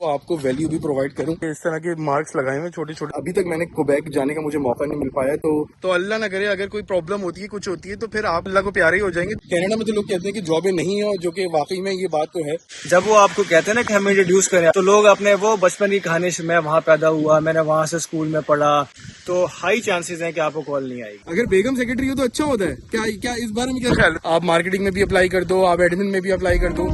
तो आपको वैल्यू भी प्रोवाइड करूं। इस तरह के मार्क्स लगाए हुए छोटे छोटे। अभी तक मैंने क्वेबेक जाने का मुझे मौका नहीं मिल पाया, तो अल्लाह ना करे अगर कोई प्रॉब्लम होती है, कुछ होती है, तो फिर आप अल्लाह को प्यारे ही हो जाएंगे। कनाडा में तो लोग कहते हैं कि जॉबें नहीं है, और जो कि वाकई में ये बात तो है। जब वो आपको कहते हैं ना कि हमें इंट्रोड्यूस करें, तो लोग अपने वो बचपन की कहानी से, मैं वहाँ पैदा हुआ, मैंने वहाँ से स्कूल में पढ़ा, तो हाई चांसेस हैं कि आपको कॉल नहीं आएगी। अगर बेगम सेक्रेटरी हो तो अच्छा होता है। क्या इस बारे में क्या ख्याल? आप मार्केटिंग में भी अप्लाई कर दो, आप एडमिन में भी अप्लाई कर दो।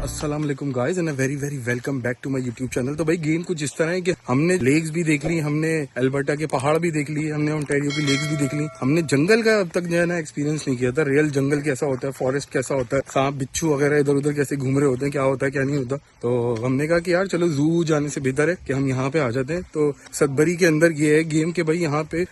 अस्सलाम वालेकुम guys and very very welcome back to my YouTube channel. तो भाई गेम कुछ इस तरह है कि हमने लेक्स भी देख ली, हमने अल्बर्टा के पहाड़ भी देख लिए, हमने ओंटारियो की लेक्स भी देख ली। हमने जंगल का अब तक जो है ना एक्सपीरियंस नहीं किया था। रियल जंगल कैसा होता है, फॉरेस्ट कैसा होता है, सांप बिच्छू वगैरह इधर उधर कैसे घूम रहे होते हैं, क्या होता है क्या नहीं होता। तो हमने कहा कि यार चलो जू जाने से बेहतर है कि हम यहाँ पे आ जाते हैं। तो सदबरी के अंदर ये है गेम के भाई यहाँ पे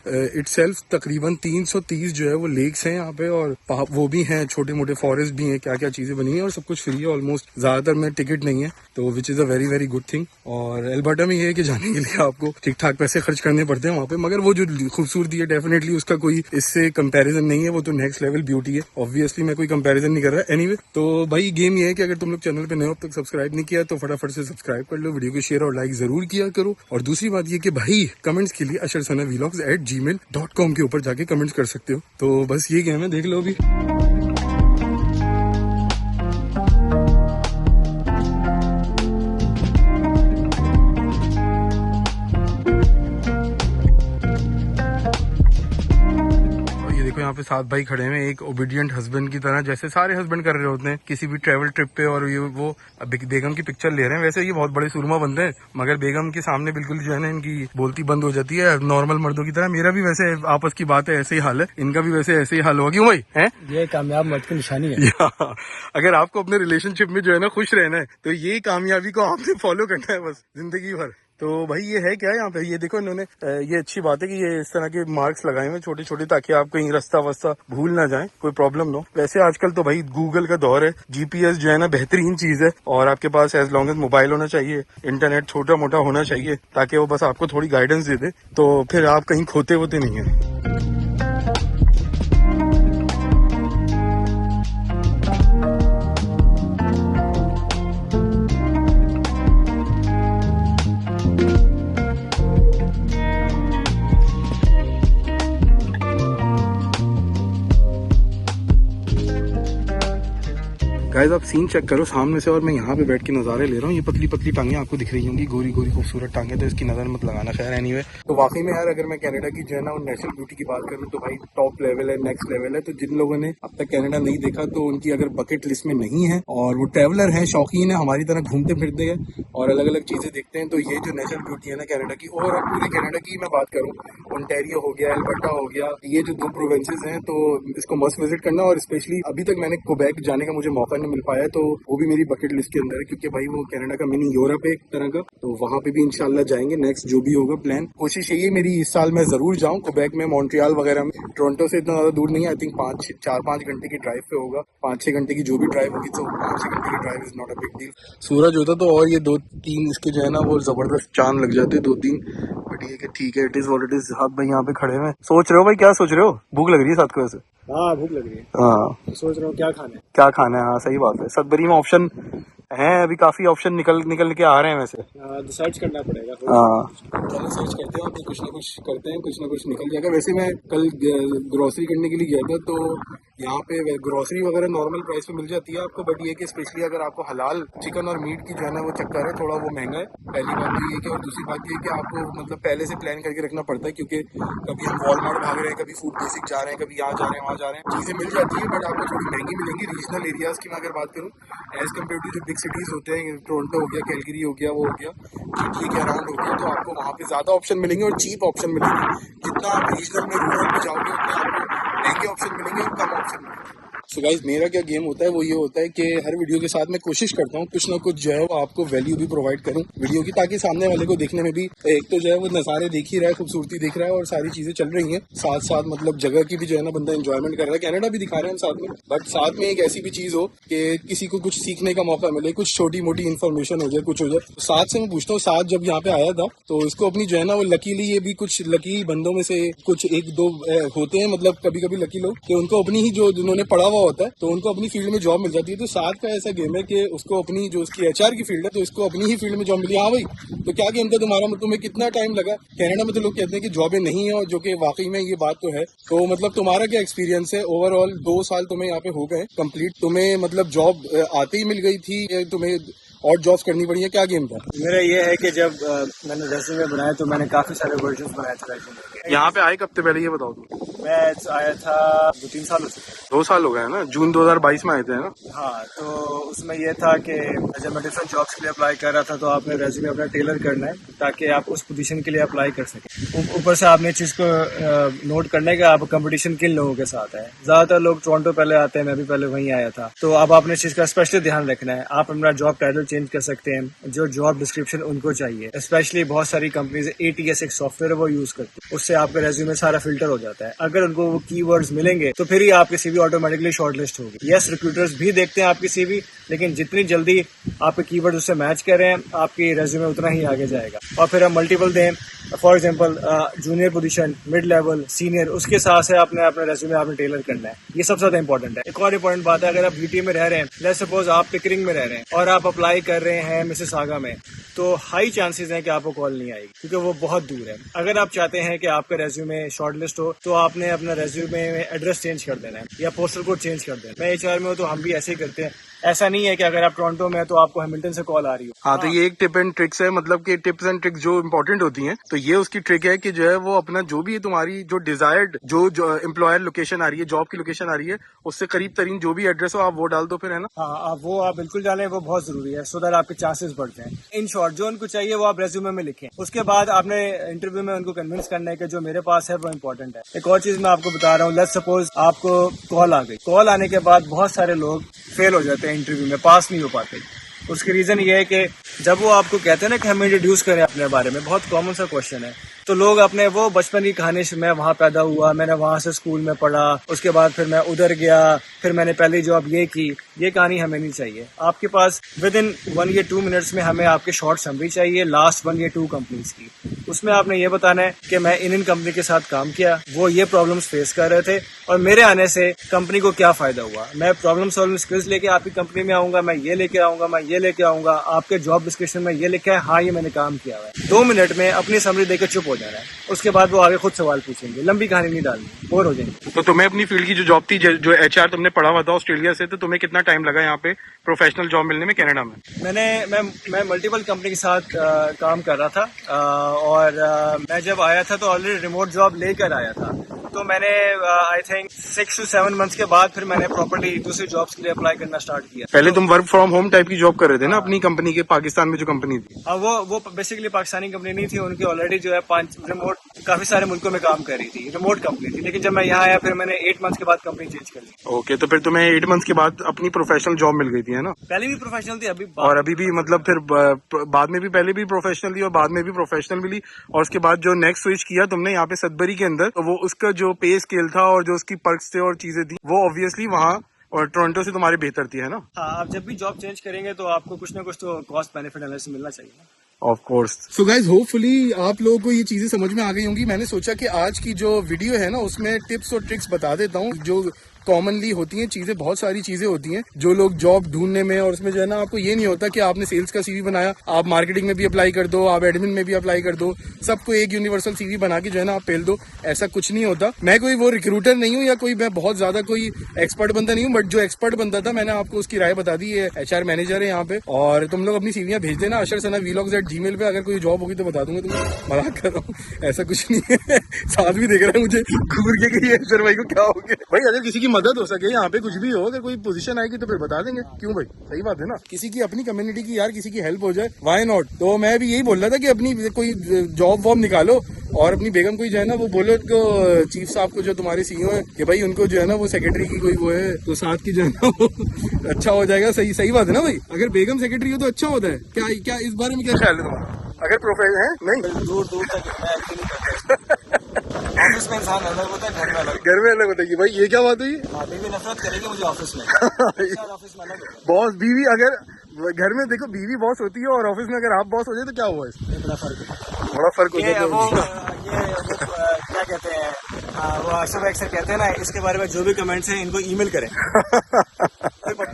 इटसेल्फ तकरीबन 330 जो है वो लेक्स हैं यहाँ पे, और वो भी हैं, छोटे मोटे फॉरेस्ट भी हैं, क्या क्या चीजें बनी है, और सब कुछ फ्री है ऑलमोस्ट। ज्यादातर में टिकट नहीं है, तो which is a very very good thing. और अल्बर्टा में ये है कि जाने के लिए आपको ठीक ठाक पैसे खर्च करने पड़ते हैं वहाँ पे, मगर वो जो खूबसूरती है डेफिनेटली उसका कोई इससे कंपैरिजन नहीं है। वो तो नेक्स्ट लेवल ब्यूटी है। ऑब्वियसली मैं कोई कंपैरिजन नहीं कर रहा। एनीवे, तो भाई गेम ये है कि अगर तुम लोग चैनल पे नए हो, अब तक सब्सक्राइब नहीं किया तो फटाफट से सब्सक्राइब कर लो, वीडियो को शेयर और लाइक जरूर किया करो। और दूसरी बात ये कि भाई कमेंट्स के लिए asharsana@gmail.com के ऊपर जाके कमेंट्स कर सकते हो। तो बस ये गेम है, देख लो अभी। यहाँ पे 7 भाई खड़े हैं, एक ओबीडियंट हस्बैंड की तरह, जैसे सारे हस्बैंड कर रहे होते हैं किसी भी ट्रैवल ट्रिप पे। और ये वो बेगम की पिक्चर ले रहे हैं। वैसे ये बहुत बड़े सुरमा बनते हैं, मगर बेगम के सामने बिल्कुल जो है ना इनकी बोलती बंद हो जाती है नॉर्मल मर्दों की तरह। मेरा भी वैसे आपस की बात है, ऐसे ही हाल है, इनका भी वैसे ऐसे ही हाल होगा। क्यों भाई है? ये कामयाब मर्द की निशानी है। अगर आपको अपने रिलेशनशिप में जो है ना खुश रहना है, तो ये कामयाबी को आपने फॉलो करना है बस जिंदगी भर। तो भाई ये है क्या यहाँ पे, ये देखो इन्होंने, ये अच्छी बात है कि ये इस तरह के मार्क्स लगाए हुए छोटे छोटे, ताकि आप कहीं रास्ता वस्ता भूल ना जाएं, कोई प्रॉब्लम ना हो। वैसे आजकल तो भाई गूगल का दौर है, जीपीएस जो है ना बेहतरीन चीज है, और आपके पास एज लॉन्ग एज मोबाइल होना चाहिए, इंटरनेट छोटा मोटा होना चाहिए, ताकि वो बस आपको थोड़ी गाइडेंस दे दे, तो फिर आप कहीं खोते होते नहीं है। गाइस आप सीन चेक करो सामने से, और मैं यहाँ पे बैठ के नजारे ले रहा हूँ। ये पतली पतली टांगे आपको दिख रही होंगी, गोरी गोरी खूबसूरत टांगे, तो इसकी नजर मत लगाना। खैर एनीवे, तो वाकई में यार अगर मैं कनाडा की जो है ना नेचुरल ब्यूटी की बात करूँ तो भाई टॉप लेवल है, नेक्स्ट लेवल है। तो जिन लोगों ने अब तक कनाडा नहीं देखा, तो उनकी अगर बकेट लिस्ट में नहीं है, और वो ट्रेवलर है, शौकीन है, हमारी तरह घूमते फिरते हैं और अलग अलग चीजें देखते हैं, तो ये जो नेचुरल ब्यूटी है ना कनाडा की, और पूरे कनाडा की मैं बात करूँ, ओंटारियो हो गया, अल्बर्टा हो गया, ये जो 2 प्रोविंसेस हैं, तो इसको मस्ट विजिट करना। और स्पेशली अभी तक मैंने क्वेबेक जाने का मुझे मौका नहीं मिल पाया, तो वो भी मेरी बकेट लिस्ट के अंदर है, क्योंकि भाई वो कनाडा का मिनी यूरोप है एक तरह का। तो वहां पे भी इंशाल्लाह जाएंगे, नेक्स्ट जो भी होगा प्लान। कोशिश यही है मेरी इस साल मैं जरूर जाऊं क्वेबेक में, मॉन्ट्रियल वगैरह में। टोरंटो से इतना ज्यादा दूर नहीं है, आई थिंक 4-5 घंटे की ड्राइव पे होगा, 5-6 घंटे की जो भी ड्राइव होगी, तो 5-6 घंटे की drive is not a big deal. सूरज होता तो और ये 2-3 इसके जो है ना वो जबरदस्त चांद लग जाते 2-3, बट ये कि ठीक है, it is what it is. आप भाई यहाँ पे खड़े हैं, सोच रहे हो भाई, क्या सोच रहे हो? भूख लग रही है साथ को वैसे? हाँ भूख लग रही है। हाँ सोच रहा हूँ क्या खाना है। क्या खाना है, हाँ सही बात है। सदबरी में ऑप्शन है, अभी काफी ऑप्शन निकल के आ रहे हैं वैसे। सर्च करना पड़ेगा। हाँ चलो सर्च करते हैं, कुछ ना कुछ करते हैं, कुछ ना कुछ निकल जाएगा। वैसे मैं कल ग्रोसरी करने के लिए गया था, तो यहाँ पे ग्रोसरी वगैरह नॉर्मल प्राइस पे मिल जाती है आपको, बट ये कि स्पेशली अगर आपको हलाल चिकन और मीट की जो है ना वो चक्कर है, थोड़ा वो महंगा है। पहली बात तो ये कि, और दूसरी बात ये कि आपको मतलब पहले से प्लान करके रखना पड़ता है, क्योंकि कभी हम वॉलमार्ट भाग रहे हैं, कभी फूड बेसिक जा रहे हैं, कभी यहाँ जा रहे हैं, वहाँ जा रहे हैं, चीजें मिल जाती है, बट आपको थोड़ी महंगी मिलेंगी। रीजनल एरियाज की मैं अगर बात करूँ, एज कम्पेयर टू जो बिग सिटीज होते हैं, टोरंटो हो गया, कैलगरी हो गया, वो हो गया, जीटी के अराउंड हो गया, तो आपको वहाँ पे ज्यादा ऑप्शन मिलेंगे और चीप ऑप्शन मिलेंगे। जितना आप रीजनल में रूरल में जाओगे, उतने आपको महंगे ऑप्शन मिलेंगे और कम ऑप्शन मिलेंगे। सो गाइस मेरा क्या गेम होता है वो ये होता है कि हर वीडियो के साथ मैं कोशिश करता हूँ कुछ ना कुछ जो है वो आपको वैल्यू भी प्रोवाइड करूँ वीडियो की, ताकि सामने वाले को देखने में भी एक तो जो है वो नज़ारे देख ही रहा है, खूबसूरती देख रहा है और सारी चीजें चल रही हैं, साथ साथ मतलब जगह की भी जो है ना बंदा एंजॉयमेंट कर रहा है। कनाडा भी दिखा रहे हैं साथ में, बट साथ में एक ऐसी भी चीज हो कि किसी को कुछ सीखने का मौका मिले, कुछ छोटी मोटी इन्फॉर्मेशन हो जाए, कुछ हो जाए। साथ से मैं पूछता हूँ, साथ जब यहाँ पे आया था तो इसको अपनी जो है ना वो लकीली, ये भी कुछ लकी बंदों में से कुछ एक दो होते हैं, मतलब कभी कभी लकी लोग कि उनको अपनी ही जो जिन्होंने पढ़ा हुआ होता है तो उनको अपनी फील्ड में जॉब मिल जाती है। तो साथ का ऐसा गेम है कि उसको अपनी जो उसकी एचआर की फील्ड है तो इसको अपनी ही फील्ड में जॉब मिली। हाँ भाई, तो क्या गेम था तुम्हारा, तुम्हें कितना टाइम लगा? कनाडा में तो लोग कहते हैं कि जॉबें नहीं है, और जो कि वाकई में ये बात तो है। तो मतलब तुम्हारा क्या एक्सपीरियंस है ओवरऑल? 2 साल तुम्हें यहाँ पे हो गए कंप्लीट, तुम्हें मतलब जॉब आते ही मिल गई थी या तुम्हें और जॉब्स करनी पड़ी है? क्या गेम था? मेरा ये है कि जब मैंने रेज्यूमे बनाया तो मैंने काफी सारे वर्जन बनाए थे रेज्यूमे के। यहाँ पे आए कब तक पहले ये बताओ तुम? मैं आया था 2-3 साल हो चुके हैं। 2 साल हो गए हैं ना, जून 2022 में आए थे ना? हाँ, तो उसमें यह था कि जब मैं डिफरेंट जॉब्स के लिए अप्लाई कर रहा था तो आपने रेज्यूमे अपना टेलर करना है ताकि आप उस पोजीशन के लिए अप्लाई कर सकें। ऊपर से आपने चीज़ को नोट करना है कि आप कंपटीशन किन लोगों के साथ है। ज़्यादातर लोग टोरंटो पहले आते हैं, मैं भी पहले वहीं आया था। तो अब आपने इस चीज़ का स्पेशली ध्यान रखना है। आप अपना जॉब टाइटल चेंज कर सकते हैं, जो जॉब डिस्क्रिप्शन उनको चाहिए। स्पेशली बहुत सारी कंपनीज ATS एक सॉफ्टवेयर है वो यूज करती है, उससे आपका रेज्यूमे सारा फिल्टर हो जाता है। अगर उनको वो कीवर्ड्स मिलेंगे तो फिर ही आपकी CV ऑटोमेटिकली शॉर्टलिस्ट होगी। यस, रिक्रूटर्स भी देखते हैं आपकी CV, लेकिन जितनी जल्दी आपके कीवर्ड उससे मैच कर रहे हैं आपकी रेज्यूमे उतना ही आगे जाएगा। और फिर हम मल्टीपल दें, for example junior position, mid level, senior, उसके हिसाब से आपने अपना रेज्यूमे आपने टेलर करना है। ये सबसे ज्यादा इंपॉर्टेंट है। एक और इंपॉर्टेंट बात है, अगर आप BT में रह रहे हैं, लेट्स सपोज आप पिकरिंग में रह रहे हैं और आप अप्लाई कर रहे हैं मिसिसागा में, तो हाई चांसेस हैं कि आपको कॉल नहीं आएगी क्योंकि वो बहुत दूर है। अगर आप चाहते हैं कि आपका रेज्यूमे शॉर्टलिस्ट हो तो आपने अपना रेज्यूमे में एड्रेस चेंज कर देना है या पोस्टल कोड चेंज कर देना है। मैं HR में हूँ तो हम भी ऐसे ही करते हैं। ऐसा नहीं है कि अगर आप टोरंटो में है तो आपको हैमिल्टन से कॉल आ रही हो। हाँ, तो ये एक टिप एंड ट्रिक्स है, मतलब कि टिप्स एंड ट्रिक्स जो इंपॉर्टेंट होती हैं, तो ये उसकी ट्रिक है कि जो है वो अपना जो भी है तुम्हारी जो डिजायर्ड जो एम्प्लॉयर लोकेशन आ रही है, जॉब की लोकेशन आ रही है, उससे करीब तरीन जो भी एड्रेस हो आप वो डाल दो फिर, है ना? हाँ, आप बिल्कुल डालें, वो बहुत जरूरी है सो दैट आपके चांसेस बढ़ते हैं। इन शॉर्ट जो उनको चाहिए वो आप रेज्यूमे में लिखें। उसके बाद आपने इंटरव्यू में उनको कन्विंस करना है कि जो मेरे पास है वो इंपॉर्टेंट है। एक और चीज मैं आपको बता रहा हूँ, लेट्स सपोज आपको कॉल आ गई। कॉल आने के बाद बहुत सारे लोग फेल हो जाते हैं इंटरव्यू में, पास नहीं हो पाते। उसकी रीजन ये है कि जब वो आपको कहते हैं ना कि हमें इंट्रोड्यूस करें अपने बारे में, बहुत कॉमन सा क्वेश्चन है, तो लोग अपने वो बचपन की कहानी, मैं वहाँ पैदा हुआ, मैंने वहाँ से स्कूल में पढ़ा, उसके बाद फिर मैं उधर गया, फिर मैंने पहली जॉब ये की, ये कहानी हमें नहीं चाहिए। आपके पास विद इन 1 या 2 मिनट्स में हमें आपके शॉर्ट समरी चाहिए लास्ट 1 या 2 कंपनीज की। उसमें आपने ये बताना है कि मैं इन कंपनी के साथ काम किया, वो ये प्रॉब्लम्स फेस कर रहे थे और मेरे आने से कंपनी को क्या फायदा हुआ। मैं प्रॉब्लम सॉल्विंग स्किल्स लेके आपकी कंपनी में आऊंगा, मैं ये लेके आऊंगा, मैं ये लेके आऊंगा, आपके जॉब डिस्क्रिप्शन में ये लिखा है, हाँ ये मैंने काम किया है। 2 मिनट में अपनी समरी देकर चुप हो जाना है, उसके बाद वो आगे खुद सवाल पूछेंगे, लंबी कहानी नहीं डालनी, बोर हो जाएंगे। तो तुम्हें अपनी फील्ड की जो जॉब थी, जो HR तुमने पढ़ा हुआ था ऑस्ट्रेलिया से, तो तुम्हें कितना टाइम लगा यहाँ पे प्रोफेशनल जॉब मिलने में कनाडा में? मैं मल्टीपल कंपनी के साथ काम कर रहा था और मैं जब आया था तो ऑलरेडी रिमोट जॉब लेकर आया था। तो मैंने आई थिंक 6 to 7 मंथ्स के बाद फिर मैंने प्रॉपर्टी दूसरी जॉब्स के लिए अप्लाई करना स्टार्ट किया। पहले तुम वर्क फ्रॉम होम टाइप की जॉब कर रहे थे ना अपनी कंपनी के, पाकिस्तान में जो कंपनी थी? वो बेसिकली पाकिस्तानी कंपनी नहीं थी, उनकी ऑलरेडी जो है 5 रिमोट काफी सारे मुल्कों में काम कर रही थी, रिमोट कंपनी थी। लेकिन जब मैं यहाँ आया फिर मैंने 8 मंथ्स के बाद कंपनी चेंज कर ली। ओके, तो फिर तुम्हें 8 मंथ्स के बाद अपनी प्रोफेशनल जॉब मिल गई थी, है ना? पहले भी प्रोफेशनल थी, और अभी भी, मतलब फिर बाद में भी, पहले भी प्रोफेशनल थी और बाद में भी प्रोफेशनल मिली, और उसके बाद जो नेक्स्ट स्विच किया तुमने यहाँ पे सदबरी के अंदर, तो वो उसका जो पे स्केल था और जो उसकी पर्क्स थे और चीजें थी वो ऑब्वियसली वहाँ और टोरंटो से तुम्हारी बेहतर थी, है ना? हाँ, आप जब भी जॉब चेंज करेंगे तो आपको कुछ ना कुछ तो कॉस्ट बेनिफिट एनालिसिस मिलना चाहिए ना। Of course. So guys, hopefully आप लोगों को ये चीजें समझ में आ गई होंगी। मैंने सोचा कि आज की जो वीडियो है ना उसमें टिप्स और ट्रिक्स बता देता हूँ जो कॉमनली होती हैं चीजें। बहुत सारी चीजें होती हैं जो लोग जॉब ढूंढने में, और उसमें जो है ना आपको ये नहीं होता कि आपने सेल्स का CV बनाया, आप मार्केटिंग में भी अप्लाई कर दो, आप एडमिन में भी अप्लाई कर दो, सबको एक यूनिवर्सल CV बना के जो है ना आप पेल दो। ऐसा कुछ नहीं होता। मैं कोई वो रिक्रूटर नहीं हूँ या कोई मैं बहुत ज्यादा कोई एक्सपर्ट बंदा नहीं हूँ, बट जो एक्सपर्ट बंदा था मैंने आपको उसकी राय बता दी है। HR मैनेजर है यहाँ पे, और तुम लोग अपनी CVयां भेज देना asharsana@gmail पे। अगर कोई जॉब होगी तो बता दूंगा तुम्हें, मजाक कर रहा हूँ, ऐसा कुछ नहीं है। साथ भी देख रहा है मुझे घूर के कि ये अशर भाई को क्या हो गया। भाई अगर किसी की की मदद हो सके यहाँ पे कुछ भी हो, अगर कोई पोजीशन आएगी तो फिर बता देंगे, क्यों भाई, सही बात है ना, किसी की अपनी कम्युनिटी की यार किसी की हेल्प हो जाए, व्हाई नॉट। तो मैं भी यही बोल रहा था कि अपनी कोई जॉब वॉब निकालो और अपनी बेगम को जो है ना वो बोलो उनको, चीफ साहब को जो तुम्हारे सीईओ है कि भाई उनको जो है ना वो सेक्रेटरी की कोई वो है तो साथ की जो है ना वो अच्छा हो जाएगा। सही सही बात है ना भाई, अगर बेगम सेक्रेटरी हो तो अच्छा होता है। क्या क्या इस बारे में क्या ख्याल है तुम्हारा? अगर प्रोफेसर है नहीं दूर दूर तक इतना एक्टिव नहीं करता। ऑफिस में इंसान अलग होता है, घर में अलग। घर में अलग होता है कि भाई ये क्या बात हुई, बीवी नफरत करेगी मुझे ऑफिस में, ऑफिस में अलग होता बॉस बीवी, अगर घर में देखो बीवी बॉस होती है और ऑफिस में अगर आप बॉस हो जाए तो क्या हुआ इसमें, है। बड़ा फर्क है। बड़ा फर्क हो ये जाता वो है। क्या कहते हैं, वो अक्सर अक्सर कहते हैं ना, इसके बारे में जो भी कमेंट्स हैं इनको ईमेल करें।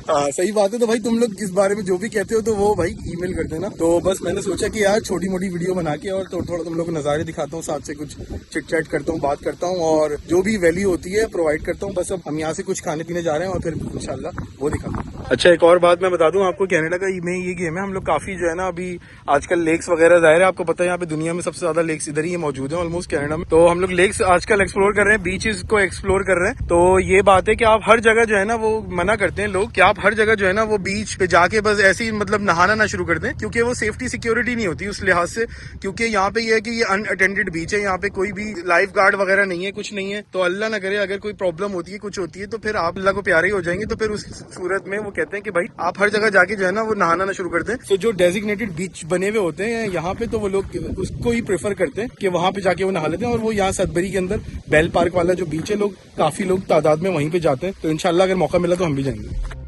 हाँ सही बात है। तो भाई तुम लोग इस बारे में जो भी कहते हो तो वो भाई ईमेल कर देना। तो बस मैंने सोचा कि यार छोटी मोटी वीडियो बना के और थोड़ा तुम लोग को नज़ारे दिखाता हूँ, साथ से कुछ चिट चैट करता हूँ, बात करता हूँ और जो भी वैल्यू होती है प्रोवाइड करता हूँ। बस अब हम यहाँ से कुछ खाने पीने जा रहे हैं और फिर इंशाल्लाह वो दिखाता हूँ। अच्छा एक और बात मैं बता दूं आपको, कनाडा का में ये गेम है, हम लोग काफी जो है ना अभी आजकल लेक्स वगैरह जाहिर है आपको पता है यहाँ पे दुनिया में सबसे ज्यादा लेक्स इधर ही मौजूद है ऑलमोस्ट कनाडा में। तो हम लोग लेक्स आजकल एक्सप्लोर कर रहे हैं, बीचेस को एक्सप्लोर कर रहे हैं। तो ये बात है कि आप हर जगह जो है ना वो मना करते हैं लोग कि आप हर जगह जो है ना वो बीच पे जाके बस ऐसे ही मतलब नहाना ना शुरू कर दें, क्योंकि वो सेफ्टी सिक्योरिटी नहीं होती उस लिहाज से। क्योंकि यहाँ पे ये है कि ये अनअटेंडेड बीच है, यहाँ पे कोई भी लाइफ गार्ड वगैरह नहीं है, कुछ नहीं है। तो अल्लाह ना करे अगर कोई प्रॉब्लम होती है, कुछ होती है तो फिर आप अल्लाह को प्यारे ही हो जाएंगे। तो फिर उस सूरत में वो कहते हैं कि भाई आप हर जगह जाके जो है ना वो नहाना ना शुरू कर दें। तो जो डेजिग्नेटेड बीच बने हुए होते हैं यहाँ पे तो वो लोग उसको ही प्रेफर करते हैं कि वहां पे जाके वो नहा लेते हैं। और वो यहाँ सदबरी के अंदर बेल पार्क वाला जो बीच है, लोग काफी लोग तादाद में वहीं पे जाते हैं। तो इंशाल्लाह अगर मौका मिला तो हम भी जाएंगे।